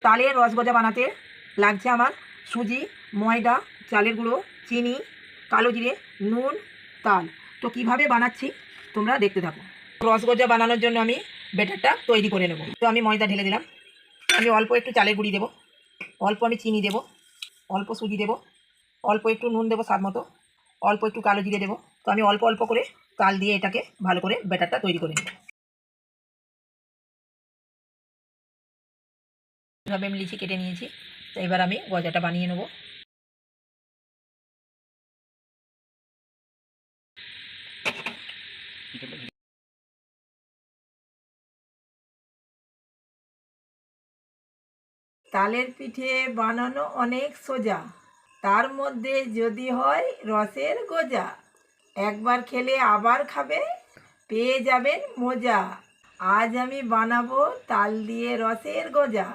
তালের রসগজা বানাতে লাগছে আমার সুজি, ময়দা, চালের গুঁড়ো, চিনি, কালো জিরে, নুন, তাল। তো কিভাবে বানাচ্ছি তোমরা দেখতে থাকো। রসগজা বানানোর জন্য আমি ব্যাটারটা তৈরি করে নেব। তো আমি ময়দা ঢেলে দিলাম, আমি অল্প একটু চালের গুঁড়ি দেবো, অল্প আমি চিনি দেবো, অল্প সুজি দেবো, অল্প একটু নুন দেবো স্বাদ মতো, অল্প একটু কালো জিরে দেবো। তো আমি অল্প অল্প করে তাল দিয়ে এটাকে ভালো করে ব্যাটারটা তৈরি করে নেব। এভাবে আমি লিচি কেটে নিয়েছি। তো এবার আমি গজাটা বানিয়ে নেব। তালের পিঠে বানানো অনেক সোজা, তার মধ্যে যদি হয় রসের গজা। একবার খেলে আবার খাবে, পেয়ে যাবেন মজা। আজ আমি বানাবো তাল দিয়ে রসের গজা।